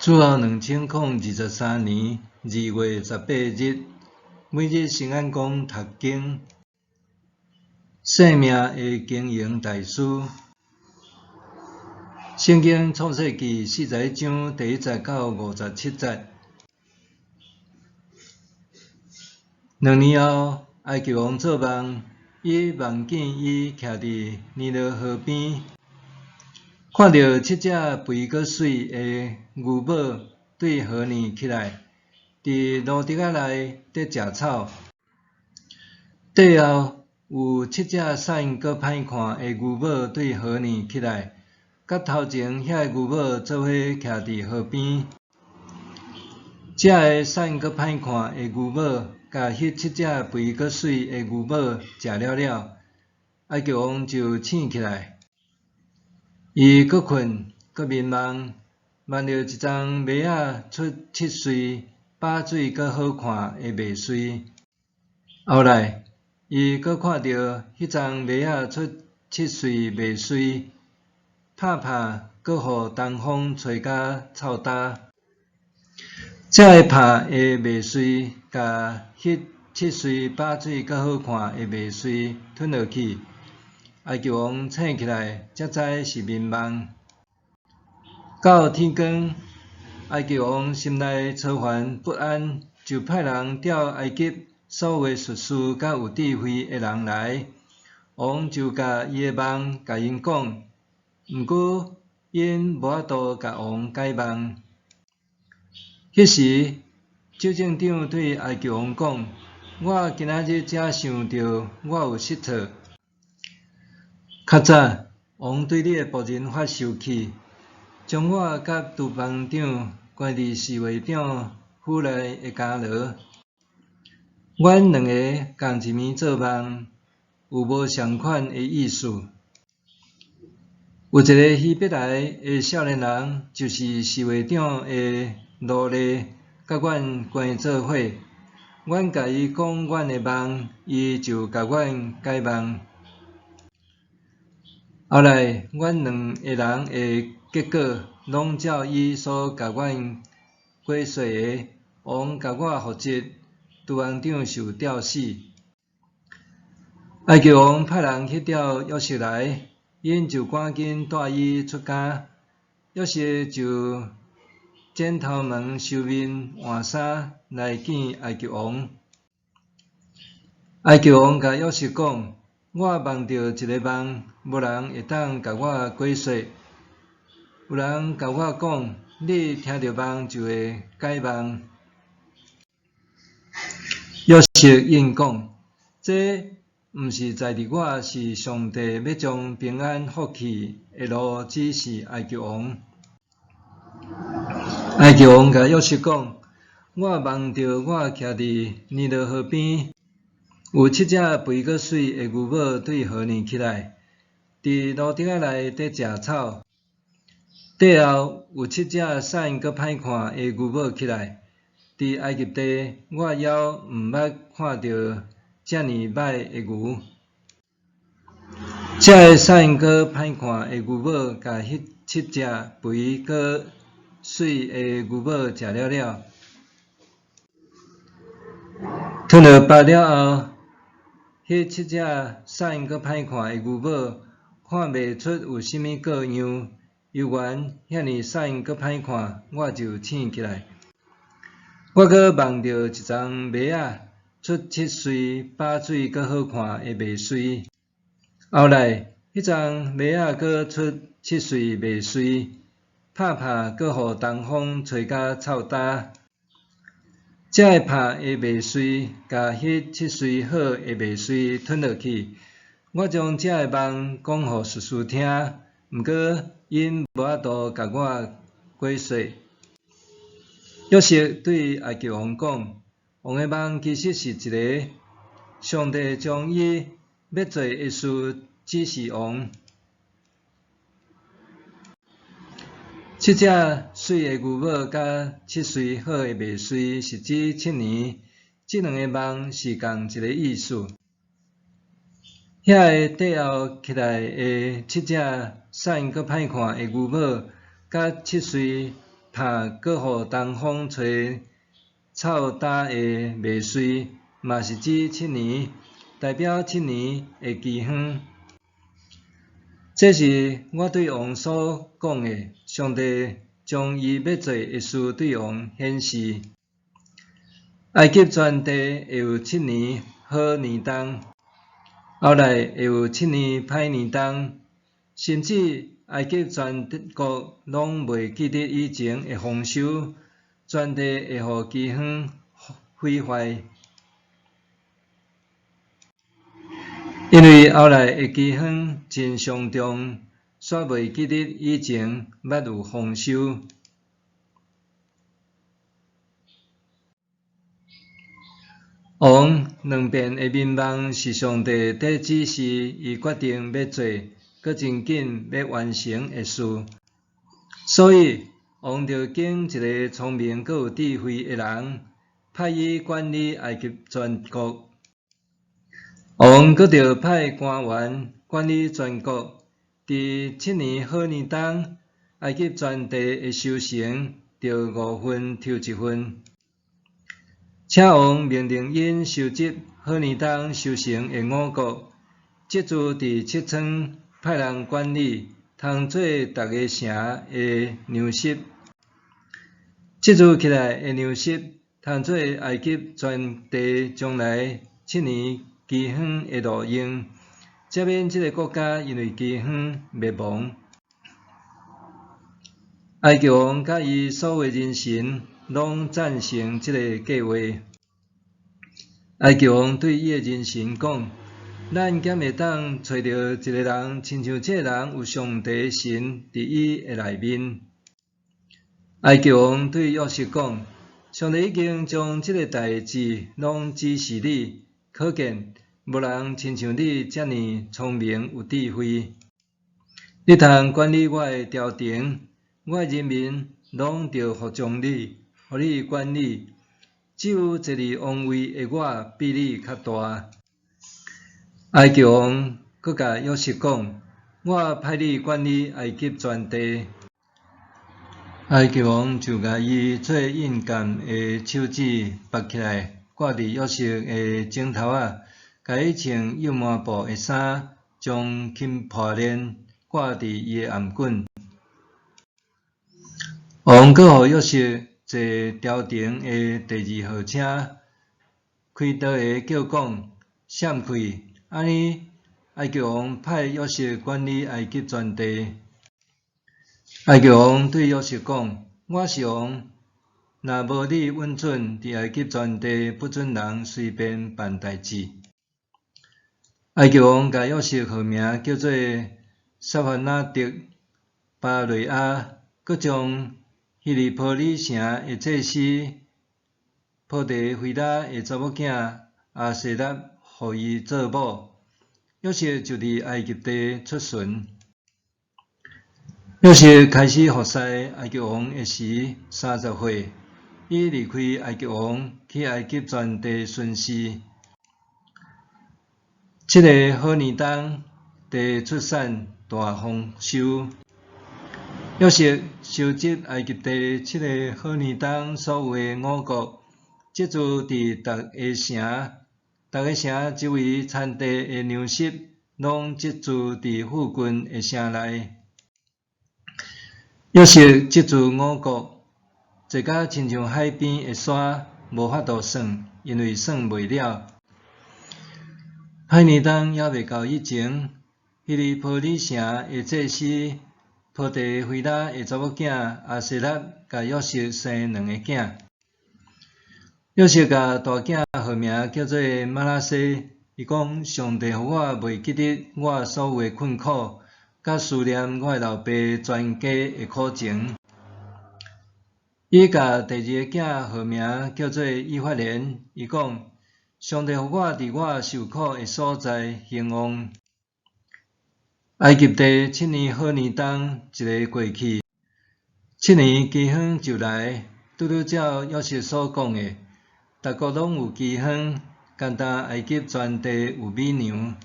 主后2023年2月18日，每日圣安宫读经，生命的经营大师。圣经创世纪41章第1节到57节。2年后，埃及王做梦，伊梦见伊徛伫尼罗河边，看到7只肥搁水的牛母对河里起来，伫路竹仔内伫食草。底后有7只瘦搁歹看的牛母对河里起来，甲头前遐个牛母做伙徛伫河边。这个瘦搁歹看的牛母，甲迄7只肥搁水的牛母食了，埃及王就醒起来。伊搁困，搁眠梦，梦到一丛麦仔出7穗，把水搁好看的麦穗。后来，伊搁看到迄丛麦仔出7穗麦穗，拍搁互东风吹甲臭焦。这个拍的麦穗，甲迄7穗把水搁好看的麦穗吞落去。埃及王醒起来，才知是眠梦。到天光，埃及王心内操烦不安，就派人调埃及所有术士甲有智慧的人来。王就甲伊的梦甲因讲，毋过因无法度甲王解梦。迄时，州政长对埃及王讲：“我今仔日才想到，我有失措。较早，王对你的仆人发受气，将我甲厨房长关伫侍卫长府内的监牢。阮2个共一暝做梦，有无相款的意思？有一个希伯来的少年人，就是侍卫长的奴隶，甲阮关做伙。阮甲伊讲阮的梦，伊就甲阮解梦。后来，阮2个人的结果，拢照伊所甲阮解说的。王甲我复职，厨房长受吊死。埃及王派人去调约瑟来，因就赶紧带伊出监。约瑟就剪头毛、修面、换衫来见埃及王。埃及王甲约瑟讲：“我梦到一个梦，无人会当甲我解说。有人甲我讲，你听到梦就会解梦。”约瑟应讲：“这毋是在伫我，是上帝要将平安福气的路指示埃及王。”埃及王甲约瑟讲：“我梦到我徛伫尼罗河边，有7只肥搁水的牛母对河里起来，伫路竹仔内伫食草。底后有7只瘦搁歹看的牛母起来。伫埃及地，我还毋捌看到遮尔歹的牛。这个瘦搁歹看的牛母，甲迄7只肥搁水的牛母食了，吞落腹了后，迄7只瘦搁歹看的牛母，看袂出有啥物各样。犹原遐尼瘦搁歹看，我就醒起来。我搁梦到一丛麦仔出7穗，把水搁好看的麦穗。后来，迄丛麦仔搁出7穗麦穗，拍搁互东风吹甲臭焦。这个拍的麦穗，甲迄7穗好的麦穗吞落去。我将这个梦讲互术士听，毋过因无法度甲我解说。约瑟对埃及王讲：“王的梦其实是一个，上帝将伊要做的事指示王。7只水的牛母甲7穗好的麦穗是指7年，这2个梦是共一个意思。遐个底后起来的7只瘦搁歹看的牛母，甲7穗塔搁互东方吹草打的麦穗，嘛是指7年，代表7年的期限。这是我对王所讲的，上帝将伊要做的事对王显示。埃及全地会有7年好年冬，后来会有7年歹年冬，甚至埃及全国拢袂记得以前的丰收，全地会互饥荒毁坏。因为后来的饥荒真严重，煞袂记得以前捌有丰收。王两遍的民望是上帝伫指示伊决定要做，搁真紧要完成的事，所以王就拣一个聪明搁有智慧的人，派伊管理埃及全国。王搁着派官员管理全国。伫7年好年冬，埃及全地的收成着5分抽1分。请王命令因收集好年冬收成的5国，即住伫7村派人管理，通做逐个城的粮食。即住起来的粮食，通做埃及全地将来7年饥荒的路用，才免即个国家因为饥荒灭亡。埃及王甲伊所有人神拢赞成即个计划。埃及王对伊的人神讲：“咱敢会当找到一个人，亲像这个人有上帝神伫伊的内面。”埃及王对约瑟讲：“上帝已经将即个代志拢指示你，可见无人亲像你遮尔聪明有智慧。你通管理我的朝廷，我的人民拢着服从你，互你管理。只有坐伫王位的我比你较大。”埃及王搁甲约瑟讲：“我派你管理埃及全地。”埃及王就甲伊做印鉴的手指拔起来，挂伫约瑟的枕头仔，甲伊穿幼麻布的衫，将金破链挂伫伊的颔棍。王搁互约瑟坐朝廷的第2号车，开刀的叫讲闪开。安尼，埃及王派约瑟管理埃及全地。埃及王对约瑟讲：“我是王，若无你允准，伫埃及全地不准人随便办代志。”埃及王甲约瑟号名叫做撒法纳德巴雷阿，搁将希利波里城的祭司波提菲拉的查某囝阿舍拉，互伊做某。约瑟就伫埃及地出巡。约瑟开始服侍埃及王的时30岁，伊离开埃及王，去埃及全地巡视。这个好年冬，地出产大丰收。约瑟收集埃及地7个好年冬所有的5国，即住伫逐个城周围产地的粮食，拢即住伫附近的城内。约瑟即住5国，坐甲亲像海边的沙，无法度算，因为算袂了。歹年冬还未到以前，希利波里城的祭司波提菲拉的查某囝阿舍拉，甲约瑟生2个囝。约瑟甲大囝号名叫做马拉西，伊讲：“上帝互我袂记得我所有的困苦，甲思念我的老爸全家的苦情。”伊甲第2个囝号名叫做以法莲，伊讲：“上帝互我伫我受苦的所在兴旺。”埃及地7年好年冬一个过去，7年饥荒就来，拄拄照约瑟所讲的，逐国拢有饥荒，单单埃及全地有米粮。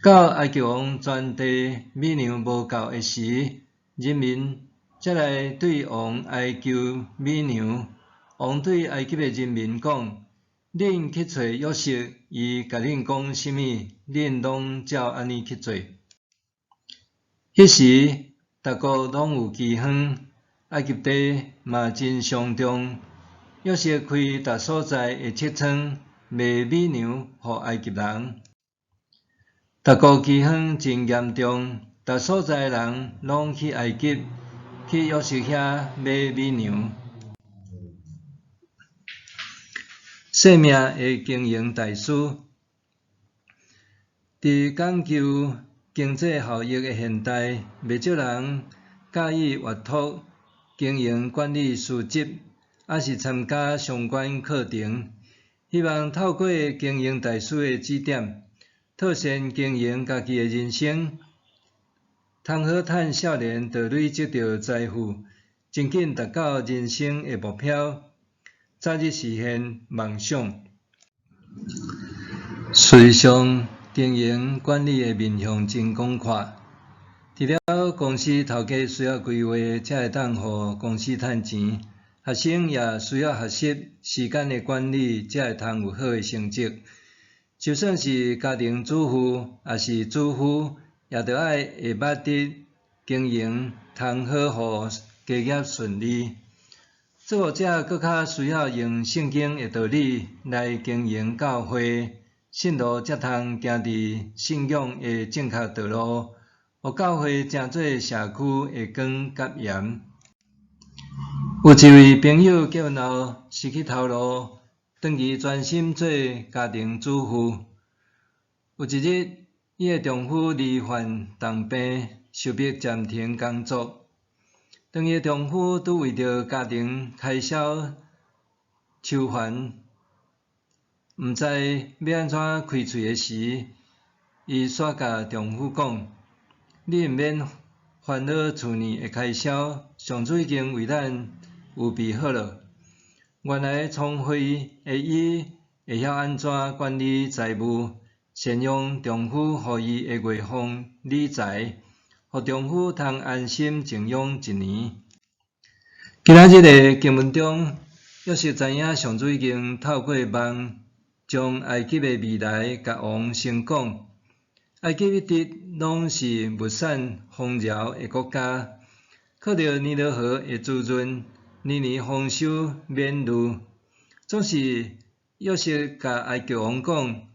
到埃及王全地米粮无够的时，人民再来对王哀求美娘，王对埃及的人民讲：恁去找约瑟，伊甲恁讲啥物，恁拢照安尼去做。迄时，逐国拢有饥荒，埃及地嘛真伤重。约瑟开逐所在的橱窗，卖美娘予埃及人。逐国饥荒真严重，逐所在的人拢去埃及，去约瑟遐买美娘。生命的经营大师，伫讲究经济效益的现代，袂少人介意阅读经营管理书籍，还是参加相关课程，希望透过经营大师的指点，拓展经营家己的人生，通好趁少年就累积到财富，真紧达到人生的目标，早日实现梦想。事实上，经营管理的面向真广阔。除了公司头家需要规划，才会当互公司趁钱，学生也需要学习时间的管理，才会通有好的成绩。就算是家庭主妇，也是主妇，也着爱会捌得经营，通好互家业顺利。做者佫较需要用圣经的道理来经营教会，信徒才通行伫信仰的正确道路，互教会成做社区的光甲盐。有一位朋友结婚后失去头路，长期专心做家庭主妇。有一日，伊的丈夫罹患重病，受迫暂停工作。当伊的丈夫拄为着家庭开销愁烦，毋知要安怎开喙的时，伊煞甲丈夫讲：你毋免烦恼厝年的开销，上主已经为咱有备好了。原来聪慧的伊会晓安怎管理财务，善用丈夫予伊的月俸理财，互丈夫通安心静养一年。今仔日的经文中，约瑟知影上主已经透过梦，将埃及的未来甲王先讲。埃及一直拢是物产丰饶的国家，靠着尼罗河的滋润，年年丰收免路。总是约瑟甲埃及王讲，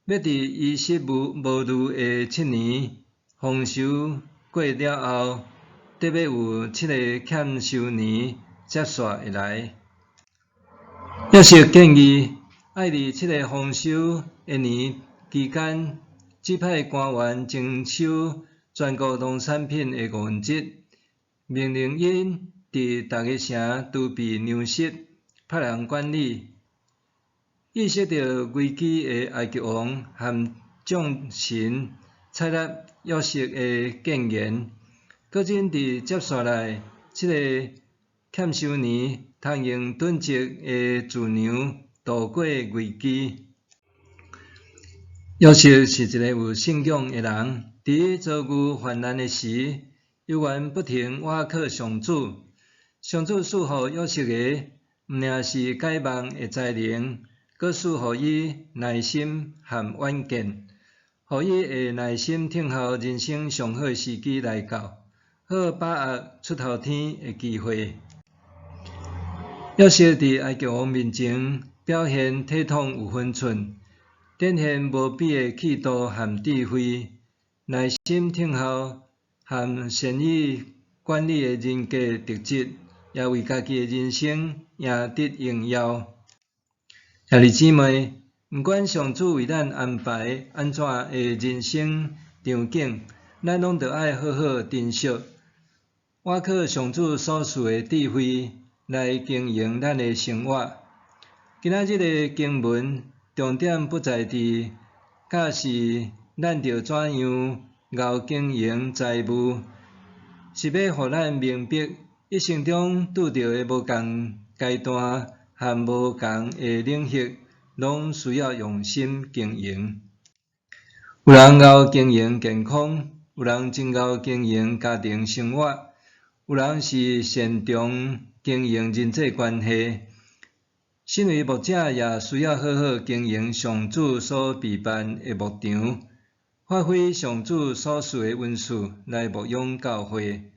要伫伊失无路的7年丰收过了后，得要有7个欠收年接续会来。约瑟建议，爱伫7个丰收的年期间，指派官员征收全国农产品的5%，命令因伫逐个城储备粮食，派人管理。意识到危机的埃及王和众神采纳约瑟的建言，果真伫接续来7个欠收年，通用囤积的猪牛度过危机。约瑟是一个有信仰的人，伫遭遇患难的时，犹原不停倚靠上主。上主赐予约瑟的，毋仅是解梦的才能，阁赐予伊耐心和远见，予伊会耐心等候人生上好的时机来到，好把握出头天的机会。约瑟伫埃及王面前表现体统有分寸，展现无比的气度和智慧，耐心听候和善于管理的人格特质，也为家己的人生赢得荣耀。兄弟姊妹，毋管上主为咱安排安怎的人生场景，咱拢着爱好好珍惜，倚靠上主所赐的智慧来经营咱的生活。今仔日的经文重点不在伫教示咱着怎样熬经营财务，是要互咱明白一生中拄到的无共阶段和无共的领域，拢需要用心经营。有人熬经营健康，有人真熬经营家庭生活，有人是擅长经营人际关系，身为牧者也需要好好经营上主所备办的牧场，发挥上主所赐的恩赐来牧养教会，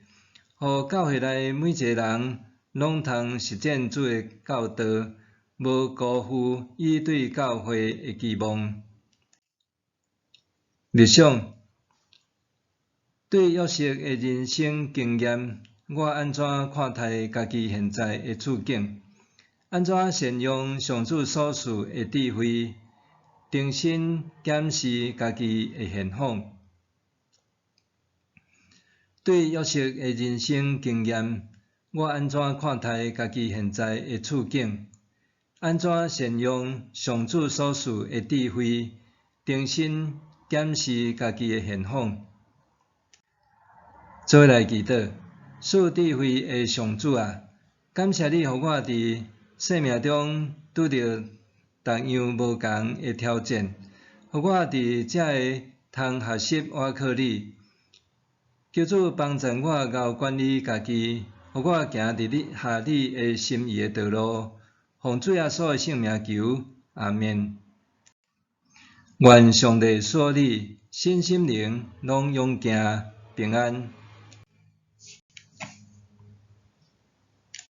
互教会内每一个人拢通实践主的教导，无辜负伊对教会的期望。日想，对约瑟的人生经验，我安怎看待家己现在的处境？安怎善用上主所赐的智慧，重新检视家己的现况？对约瑟的人生经验，我安怎看待家己现在的处境？安怎善用上主所赐的智慧，重新检视家己的现况？做来祈祷，赐智慧的上主啊，感谢你，互我伫生命中拄着逐样无共的挑战，互我伫遮个通学习倚靠你。求主帮助我熬管理家己，互我行伫你的心意的道路。奉主耶稣的圣名求，阿们。愿上帝赐你身心灵拢勇行平安。